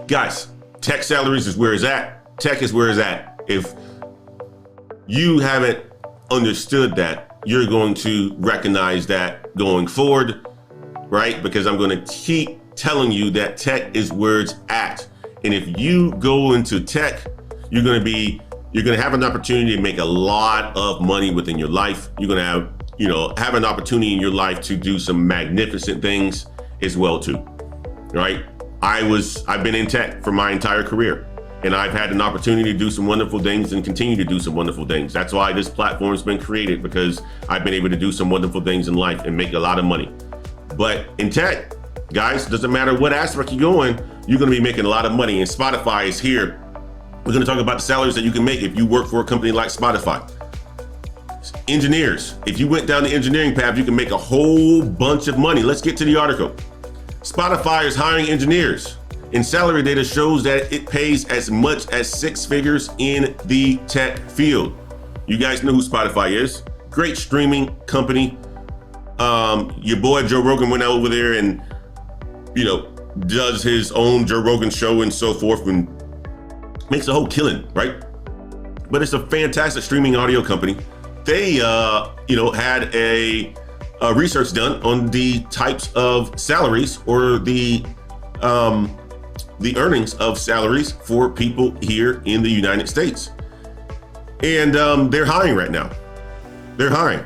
Guys, tech salaries is where it's at. Tech is where it's at. If you haven't understood that, you're going to recognize that going forward, right? Because I'm going to keep telling you that tech is where it's at. And if you go into tech, you're going to have an opportunity to make a lot of money within your life. You're going to have an opportunity in your life to do some magnificent things as well too, right? I've been in tech for my entire career, and I've had an opportunity to do some wonderful things and continue to do some wonderful things. That's why this platform has been created, because I've been able to do some wonderful things in life and make a lot of money. But in tech, guys, doesn't matter what aspect you go in, you're going to be making a lot of money. And Spotify is here. We're going to talk about the salaries that you can make if you work for a company like Spotify. Engineers, if you went down the engineering path, you can make a whole bunch of money. Let's get to the article. Spotify is hiring engineers, and salary data shows that it pays as much as 6 figures in the tech field. You guys know who Spotify is. Great streaming company. Your boy Joe Rogan went over there and, does his own Joe Rogan show and so forth, and makes a whole killing, right? But it's a fantastic streaming audio company. They, had a research done on the types of salaries or the earnings of salaries for people here in the United States. And they're hiring right now. They're hiring.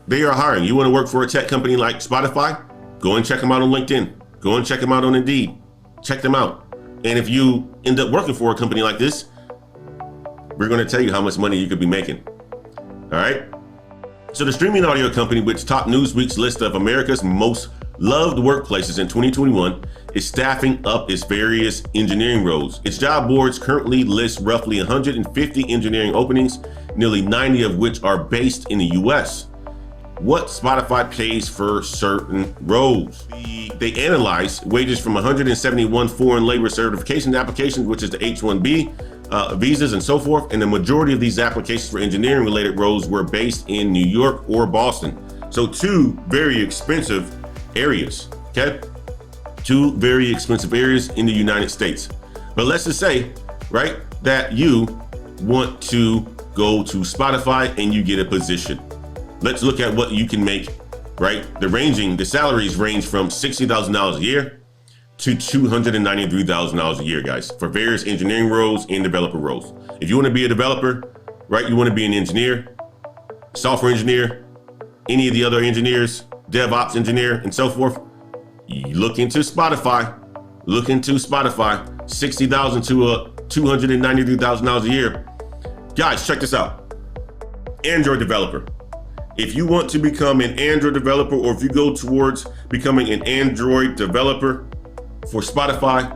They are hiring. You want to work for a tech company like Spotify? Go and check them out on LinkedIn. Go and check them out on Indeed. Check them out. And if you end up working for a company like this, we're going to tell you how much money you could be making. All right. So the streaming audio company, which topped Newsweek's list of America's most loved workplaces in 2021, is staffing up its various engineering roles. Its job boards currently list roughly 150 engineering openings, nearly 90 of which are based in the US. What Spotify pays for certain roles. They analyze wages from 171 foreign labor certification applications, which is the H-1B, visas and so forth. And the majority of these applications for engineering related roles were based in New York or Boston. So 2 very expensive areas, okay? 2 very expensive areas in the United States. But let's just say, right, that you want to go to Spotify and you get a position. Let's look at what you can make, right? The salaries range from $60,000 a year to $293,000 a year, guys, for various engineering roles and developer roles. If you want to be a developer, right, you want to be an engineer, software engineer, any of the other engineers, DevOps engineer, and so forth, you look into Spotify. Look into Spotify, $60,000 to $293,000 a year. Guys, check this out. Android developer. If you want to become an Android developer, or if you go towards becoming an Android developer for Spotify,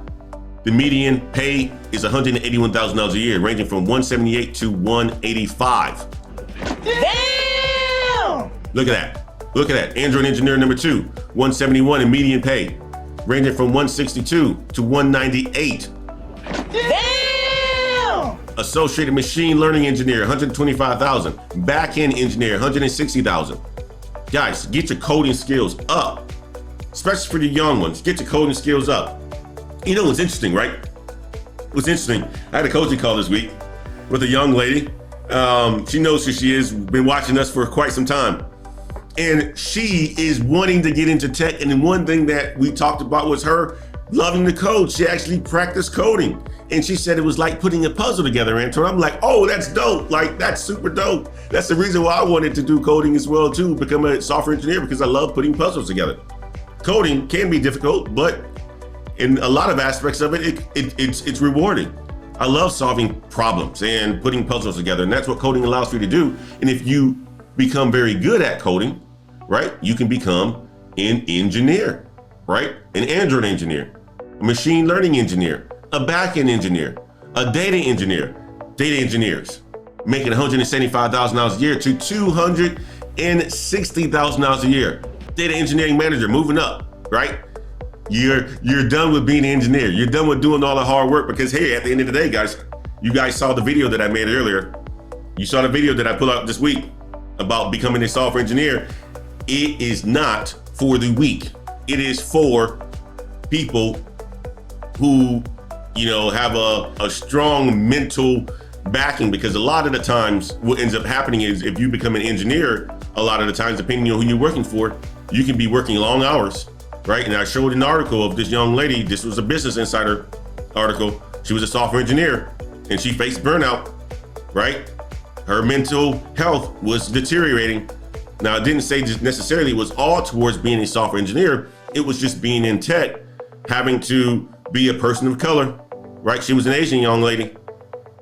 the median pay is $181,000 a year, ranging from $178 to $185. Damn! Look at that. Android engineer number 2, $171 in median pay, ranging from $162 to $198. Damn! Associated machine learning engineer, $125,000. Back-end engineer, $160,000. Guys, get your coding skills up, especially for the young ones. Get your coding skills up. You know what's interesting, right? What's interesting, I had a coaching call this week with a young lady. She knows who she is, been watching us for quite some time. And she is wanting to get into tech. And then one thing that we talked about was her loving to code. She actually practiced coding. And she said it was like putting a puzzle together, Antoine. I'm like, oh, that's dope. Like, that's super dope. That's the reason why I wanted to do coding as well, too, become a software engineer, because I love putting puzzles together. Coding can be difficult, but in a lot of aspects of it, it's rewarding. I love solving problems and putting puzzles together, and that's what coding allows you to do. And if you become very good at coding, right, you can become an engineer, right? An Android engineer, a machine learning engineer, a back-end engineer, a data engineer. Data engineers making $175,000 a year to $260,000 a year. Data engineering manager moving up, right? You're done with being an engineer. You're done with doing all the hard work, because hey, at the end of the day, guys, you guys saw the video that I made earlier. You saw the video that I put out this week about becoming a software engineer. It is not for the weak. It is for people who have a strong mental backing, because a lot of the times what ends up happening is if you become an engineer, a lot of the times, depending on who you're working for, you can be working long hours, right? And I showed an article of this young lady. This was a Business Insider article. She was a software engineer and she faced burnout, right? Her mental health was deteriorating. Now, I didn't say this necessarily was all towards being a software engineer. It was just being in tech, having to be a person of color, right? She was an Asian young lady,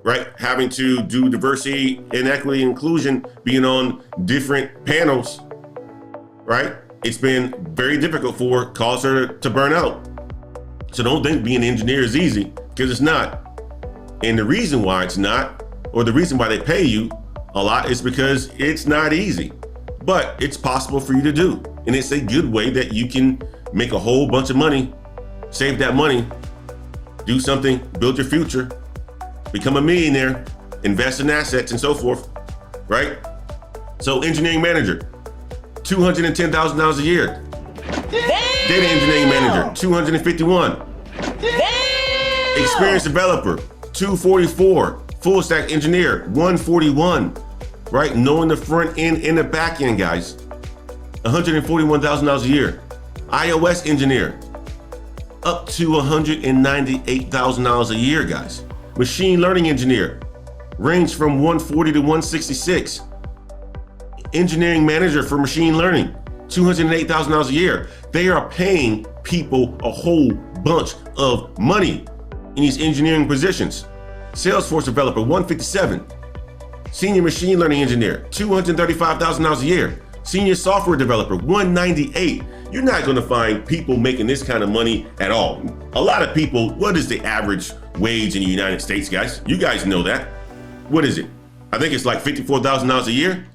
right? Having to do diversity and equity inclusion, being on different panels, right? It's been very difficult for her, caused her to burn out. So don't think being an engineer is easy, because it's not. And the reason why it's not, or the reason why they pay you a lot, is because it's not easy, but it's possible for you to do. And it's a good way that you can make a whole bunch of money, save that money, do something, build your future, become a millionaire, invest in assets and so forth, right? So engineering manager, $210,000 a year. Damn! Data engineering manager, $251. Damn! Experienced developer, $244. Full stack engineer, $141. Right? Knowing the front end and the back end, guys, $141,000 a year. iOS engineer, up to $198,000 a year, guys. Machine learning engineer, range from 140 to 166. Engineering manager for machine learning, $208,000 a year. They are paying people a whole bunch of money in these engineering positions. Salesforce developer, $157. Senior machine learning engineer, $235,000 a year. Senior software developer, $198. You're not going to find people making this kind of money at all. A lot of people, what is the average wage in the United States, guys? You guys know that. What is it? I think it's like $54,000 a year.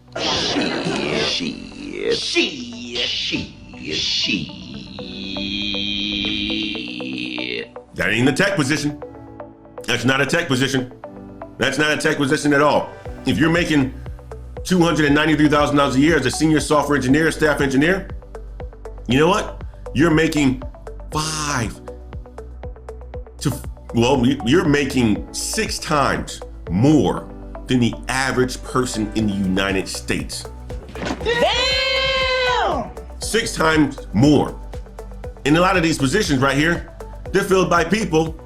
That ain't a tech position. That's not a tech position. That's not a tech position at all. If you're making $293,000 a year as a senior software engineer, staff engineer, you know what? You're making you're making 6 times more than the average person in the United States. Damn! 6 times more. And a lot of these positions right here, they're filled by people,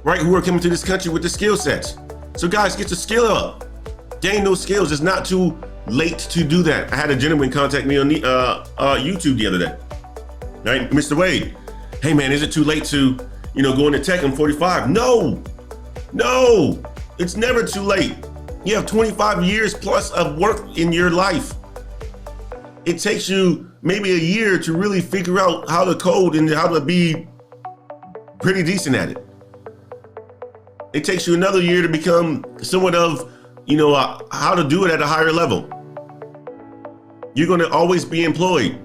right, who are coming to this country with the skill sets. So guys, get your skill up. Gain those skills. It's not too late to do that. I had a gentleman contact me on YouTube the other day. Right, Mr. Wade, hey man, is it too late to, go into tech? I'm 45. No, it's never too late. You have 25 years plus of work in your life. It takes you maybe a year to really figure out how to code and how to be pretty decent at it. It takes you another year to become somewhat of, how to do it at a higher level. You're going to always be employed.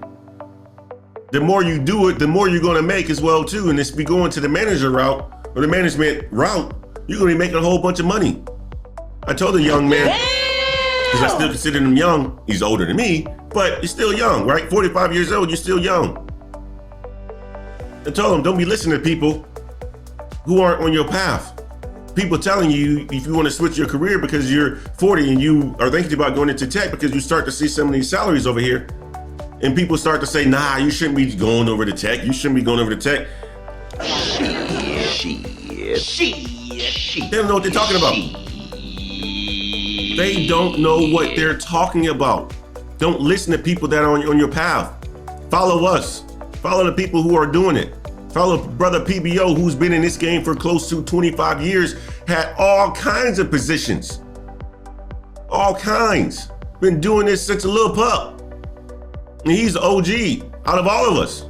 The more you do it, the more you're going to make as well too. And if you go into the manager route or the management route, you're going to be making a whole bunch of money. I told the young man, because I still consider him young. He's older than me, but he's still young, right? 45 years old, you're still young. I told him, don't be listening to people who aren't on your path. People telling you if you want to switch your career because you're 40 and you are thinking about going into tech, because you start to see some of these salaries over here. And people start to say, nah, you shouldn't be going over to tech. You shouldn't be going over to tech. They don't know what they're talking about. They don't know what they're talking about. Don't listen to people that are on your path. Follow us. Follow the people who are doing it. Follow brother PBO, who's been in this game for close to 25 years, had all kinds of positions. All kinds. Been doing this since a little pup. And he's the OG out of all of us.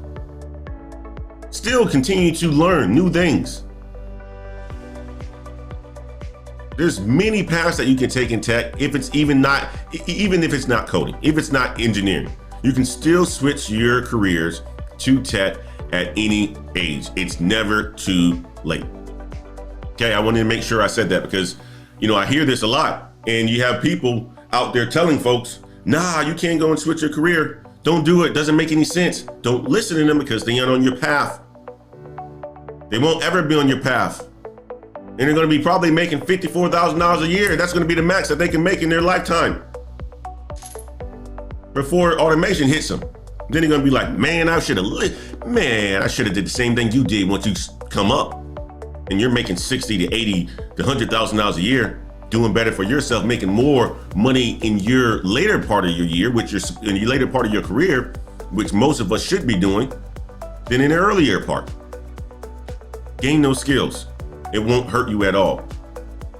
Still continue to learn new things. There's many paths that you can take in tech. Even if it's not coding, if it's not engineering, you can still switch your careers to tech at any age. It's never too late. Okay, I wanted to make sure I said that because, I hear this a lot, and you have people out there telling folks, nah, you can't go and switch your career. Don't do it. Doesn't make any sense. Don't listen to them because they aren't on your path. They won't ever be on your path. And they're going to be probably making $54,000 a year. That's going to be the max that they can make in their lifetime before automation hits them. Then they're going to be like, man, I should have did the same thing you did once you come up. And you're making $60,000 to $80,000 to $100,000 a year, doing better for yourself, making more money in your later part of your year, in your later part of your career, which most of us should be doing, than in the earlier part. Gain those skills. It won't hurt you at all.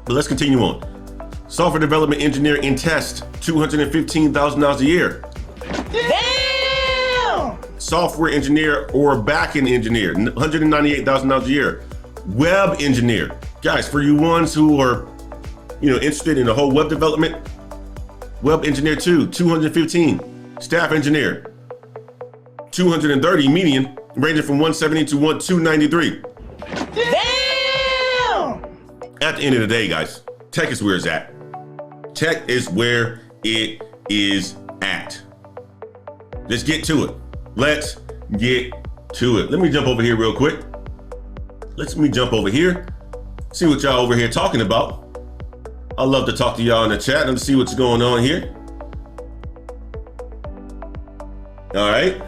But let's continue on. Software development engineer and test, $215,000 a year. Damn! Software engineer or backend engineer, $198,000 a year. Web engineer, guys, for you ones who are, interested in the whole web development, web engineer 2, $215. Staff engineer, $230 median, ranging from $170 to $293. Damn! At the end of the day, guys, tech is where it's at. Tech is where it is at. Let's get to it. Let's get to it. Let me jump over here real quick. Let me jump over here, see what y'all over here talking about. I love to talk to y'all in the chat and see what's going on here. All right.